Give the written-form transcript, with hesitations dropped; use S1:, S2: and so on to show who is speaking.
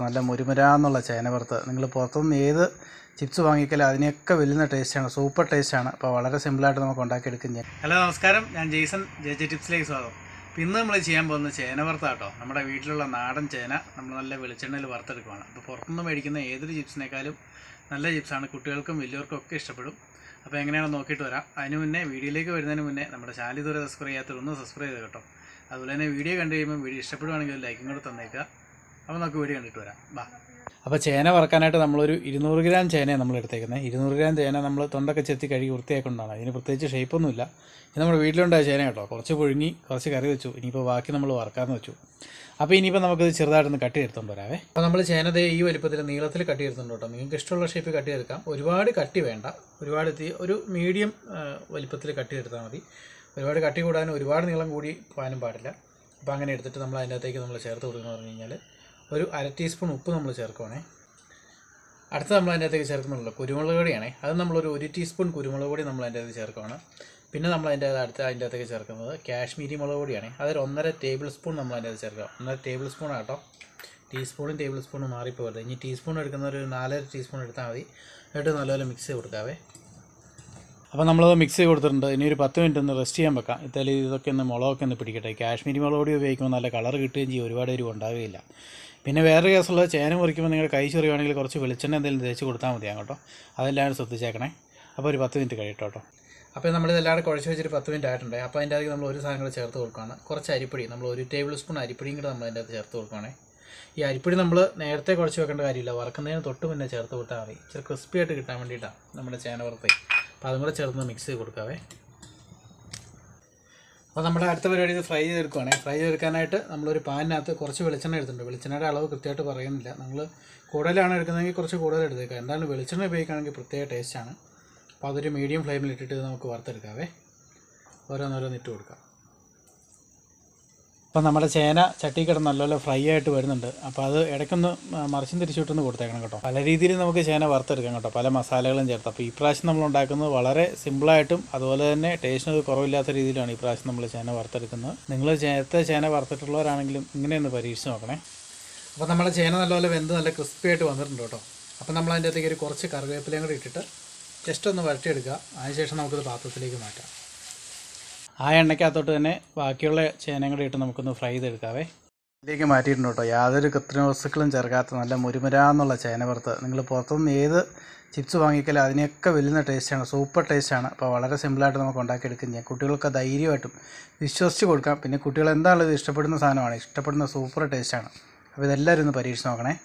S1: നല്ല മുരുമുരാന്നുള്ള ചേന വറുത്ത് നിങ്ങൾ പുറത്തുനിന്ന് ഏത് ചിപ്സ് വാങ്ങിക്കലും അതിനെയൊക്കെ വലിയ ടേസ്റ്റാണ്, സൂപ്പർ ടേസ്റ്റാണ്. അപ്പോൾ വളരെ സിമ്പിളായിട്ട് നമുക്ക് ഉണ്ടാക്കിയെടുക്കും. ഹലോ നമസ്കാരം, ഞാൻ ജെയ്സൺ, ജെ ടിപ്സിലേക്ക് സ്വാഗതം. അപ്പോൾ ഇന്ന് നമ്മൾ ചെയ്യാൻ പോകുന്നത് ചേന വറുത്താട്ടോ. നമ്മുടെ വീട്ടിലുള്ള നാടൻ ചേന നമ്മൾ നല്ല വെളിച്ചെണ്ണയിൽ വറുത്തെടുക്കുകയാണ്. അപ്പോൾ പുറത്തുനിന്ന് മേടിക്കുന്ന ഏതൊരു ചിപ്സിനേക്കാളും നല്ല ചിപ്സാണ്, കുട്ടികൾക്കും വലിയവർക്കും ഒക്കെ ഇഷ്ടപ്പെടും. അപ്പോൾ എങ്ങനെയാണെന്ന് നോക്കിയിട്ട് വരാം. അതിന് മുന്നേ വീഡിയോയിലേക്ക് വരുന്നതിന് മുന്നേ നമ്മുടെ ചാനൽ ഇതുവരെ സബ്സ്ക്രൈബ് ചെയ്യാത്തതൊന്ന് സബ്സ്ക്രൈബ് ചെയ്ത് കേട്ടോ. അതുപോലെ തന്നെ വീഡിയോ കണ്ടു കഴിയുമ്പോൾ വീഡിയോ ഇഷ്ടപ്പെടുവാണെങ്കിൽ ഒരു ലൈക്കും കൂടെ തന്നേക്കുക. അപ്പോൾ നമുക്ക് വീഡിയോ കണ്ടിട്ട് വരാം, ബാ. അപ്പോൾ ചേന വറുക്കാനായിട്ട് നമ്മളൊരു 200 ഗ്രാം ചേനയാണ് നമ്മൾ എടുത്തേക്കുന്നത്. 200 ഗ്രാം ചേന നമ്മൾ തൊണ്ടൊക്കെ ചെത്തി കഴുകി വൃത്തിയാക്കൊണ്ടാണ്. ഇതിന് പ്രത്യേകിച്ച് ഷേപ്പൊന്നുമില്ല. ഇത് നമ്മുടെ വീട്ടിലുണ്ടായ ചേന കേട്ടോ. കുറച്ച് പുഴുങ്ങി കുറച്ച് കറി വെച്ചു. ഇനിയിപ്പോൾ ബാക്കി നമ്മൾ വറുക്കാമെന്ന് വെച്ചു. അപ്പോൾ ഇനിയിപ്പോൾ നമുക്കിത് ചെറുതായിട്ടൊന്ന് കട്ട് ചെയ്തെടുത്തോണ്ട് വരാവേ. അപ്പോൾ നമ്മൾ ചേനതേ ഈ വലിപ്പത്തിൽ നീളത്തിൽ കട്ട് ചെയ്തെടുത്തുണ്ട് കേട്ടോ. നിങ്ങൾക്ക് ഇഷ്ടമുള്ള ഷേപ്പ് കട്ട് ചെയ്തെടുക്കാം. ഒരുപാട് കട്ടി വേണ്ട, ഒരു മീഡിയം വലിപ്പത്തിൽ കട്ട് ചെയ്തെടുത്താൽ മതി. ഒരുപാട് കട്ടി കൂടാനും ഒരുപാട് നീളം കൂടി പോകാനും പാടില്ല. അപ്പോൾ അങ്ങനെ എടുത്തിട്ട് നമ്മൾ അതിൻ്റെ അകത്തേക്ക് നമ്മൾ ചേർത്ത് കൊടുക്കുന്നത് പറഞ്ഞു കഴിഞ്ഞാൽ ഒരു 1/2 ടീസ്പൂൺ ഉപ്പ് നമ്മൾ ചേർക്കുവാണേ. അടുത്ത് നമ്മൾ അതിൻ്റെ അകത്തേക്ക് ചേർക്കുന്നുള്ളൂ കുരുമുളക് പൊടിയാണേ. അത് നമ്മളൊരു 1 ടീസ്പൂൺ കുരുമുളക് പൊടി നമ്മൾ അതിൻ്റെ അകത്ത് ചേർക്കുവാണ്. പിന്നെ നമ്മൾ അതിൻ്റെ അകത്തേക്ക് ചേർക്കുന്നത് കാശ്മീരി മുളക് പൊടിയാണ്. അതൊരു 1.5 ടേബിൾ സ്പൂൺ നമ്മൾ അതിൻ്റെ അകത്ത് ചേർക്കുക. 1.5 ടേബിൾ സ്പൂൺ ആട്ടോ. ടേബിൾ സ്പൂൺ മാറിപ്പോകരുത്. ഇനി ടീസ്പൂൺ എടുക്കുന്ന ഒരു 4.5 ടീസ്പൂൺ എടുത്താൽ മതി. എന്നിട്ട് നല്ലപോലെ മിക്സ് ചെയ്ത് കൊടുക്കാവേ. അപ്പോൾ നമ്മളത് മിക്സ് ചെയ്ത് കൊടുത്തിട്ടുണ്ട്. ഇനി ഒരു 10 മിനിറ്റ് ഒന്ന് റെസ്റ്റ് ചെയ്യാൻ വെക്കാം. ഇത്താലും ഇതൊക്കെ ഒന്ന് മുളകൊക്കെ ഒന്ന് പിടിക്കട്ടെ. കാശ്മീരി മുളക് പൊടി ഉപയോഗിക്കുമ്പോൾ നല്ല കളർ കിട്ടുകയും ചെയ്യും, ഒരുപാട് എരിവ് ഉണ്ടാവുകയില്ല. പിന്നെ വേറെ കേസുള്ളത്, ചേന മുറിക്കുമ്പോൾ നിങ്ങൾ കൈ ചൊറിയുവാണെങ്കിൽ കുറച്ച് വെളിച്ചെണ്ണ എന്തെങ്കിലും തേച്ച് കൊടുത്താൽ മതിയാകും കേട്ടോ. അതെല്ലാം ശ്രദ്ധിച്ചേക്കണേ. അപ്പോൾ ഒരു 10 മിനിറ്റ് കഴിയട്ടോ കേട്ടോ. അപ്പോൾ നമ്മളിതെല്ലാം കുഴച്ച് വെച്ചിട്ട് 10 മിനിറ്റ് ആയിട്ടുണ്ട്. അപ്പോൾ അതിൻ്റെ അകത്ത് നമ്മൾ ഒരു സാധനം കൂടെ ചേർത്ത് കൊടുക്കുകയാണ്. കുറച്ച് അരിപ്പൊടി, നമ്മൾ 1 ടേബിൾ സ്പൂൺ അരിപ്പൊടിയും കൂടെ നമ്മൾ അതിൻ്റെ അകത്ത് ചേർത്ത് കൊടുക്കുകയാണേ. ഈ അരിപ്പൊടി നമ്മൾ നേരത്തെ കുഴച്ച് വെക്കേണ്ട കാര്യമില്ല, വറുക്കുന്നതിന് തൊട്ട് മുന്നേ ചേർത്ത് കൊടുത്താൽ മതി. ഇച്ചിരി ക്രിസ്പി ആയിട്ട് കിട്ടാൻ വേണ്ടിയിട്ടാണ് നമ്മുടെ ചേന വറുത്തേ. അപ്പോൾ അതും കൂടെ ചേർത്ത് മിക്സ് ചെയ്ത് കൊടുക്കാവേ. അപ്പോൾ നമ്മുടെ അടുത്ത പരിപാടി ഇത് ഫ്രൈ ചെയ്തെടുക്കുകയാണേ. ഫ്രൈ ചെയ്തെടുക്കാനായിട്ട് നമ്മളൊരു പാനിനകത്ത് കുറച്ച് വെളിച്ചെണ്ണ എടുത്തിട്ടുണ്ട്. വെളിച്ചെണ്ണയുടെ അളവ് കൃത്യമായിട്ട് പറയുന്നില്ല. നമ്മൾ കൂടുതലാണ് എടുക്കുന്നതെങ്കിൽ കുറച്ച് കൂടുതൽ എടുത്തേക്കാം. എന്തായാലും വെളിച്ചെണ്ണ ഉപയോഗിക്കുകയാണെങ്കിൽ പ്രത്യേക ടേസ്റ്റാണ്. അപ്പോൾ അതൊരു മീഡിയം ഫ്ലെയിമിൽ ഇട്ടിട്ട് നമുക്ക് വറുത്തെടുക്കാവേ. ഓരോന്നിട്ട് കൊടുക്കാം. അപ്പോൾ നമ്മുടെ ചേന ചട്ടി കിടന്ന് നല്ലപോലെ ഫ്രൈ ആയിട്ട് വരുന്നുണ്ട്. അപ്പോൾ അത് ഇടയ്ക്കൊന്ന് മറിച്ചും തിരിച്ചിട്ടൊന്ന് കൊടുത്തേക്കണം കേട്ടോ. പല രീതിയിൽ നമുക്ക് ചേന വറുത്തെടുക്കാം കേട്ടോ, പല മസാലകളും ചേർത്ത്. അപ്പോൾ ഈ പ്രാവശ്യം നമ്മൾ ഉണ്ടാക്കുന്നത് വളരെ സിമ്പിളായിട്ടും അതുപോലെ തന്നെ ടേസ്റ്റിന് കുറവില്ലാത്ത രീതിയിലാണ് ഈ പ്രാവശ്യം നമ്മൾ ചേന വറുത്തെടുക്കുന്നത്. നിങ്ങൾ നേരത്തെ ചേന വറുത്തിട്ടുള്ളവരാണെങ്കിലും ഇങ്ങനെയൊന്ന് പരീക്ഷിച്ച് നോക്കണേ. അപ്പോൾ നമ്മുടെ ചേന നല്ലപോലെ വെന്ത് നല്ല ക്രിസ്പി ആയിട്ട് വന്നിട്ടുണ്ട് കേട്ടോ. അപ്പോൾ നമ്മൾ അതിൻ്റെ അകത്തേക്ക് ഒരു കുറച്ച് കറിവേപ്പിലയും കൂടി ഇട്ടിട്ട് ജസ്റ്റ് ഒന്ന് വരട്ടിയെടുക്കുക. അതിനുശേഷം നമുക്കിത് പാത്രത്തിലേക്ക് മാറ്റാം. ആ എണ്ണയ്ക്കകത്തോട്ട് തന്നെ ബാക്കിയുള്ള ചേനയും കൂടി ഇട്ട് നമുക്കൊന്ന് ഫ്രൈ ചെയ്തെടുക്കാവേ. ഇതിലേക്ക് മാറ്റിയിട്ടുണ്ട് കേട്ടോ. യാതൊരു കൃത്രിമ വസ്തുക്കളും ചേർക്കാത്ത നല്ല മുരുമുരാന്നുള്ള ചേന വറുത്ത് നിങ്ങൾ പുറത്തുനിന്ന് ഏത് ചിപ്സ് വാങ്ങിക്കലും അതിനെയൊക്കെ വലിയ ടേസ്റ്റാണ്, സൂപ്പർ ടേസ്റ്റാണ്. അപ്പോൾ വളരെ സിമ്പിളായിട്ട് നമുക്ക് ഉണ്ടാക്കിയെടുക്കും ചെയ്യാം. കുട്ടികൾക്ക് ധൈര്യമായിട്ടും വിശ്വസിച്ച് കൊടുക്കാം. പിന്നെ കുട്ടികൾ എന്താണുള്ളത് ഇഷ്ടപ്പെടുന്ന സാധനമാണ്, ഇഷ്ടപ്പെടുന്ന സൂപ്പർ ടേസ്റ്റാണ്. അപ്പോൾ ഇതെല്ലാവരും ഒന്ന് പരീക്ഷിച്ച് നോക്കണേ.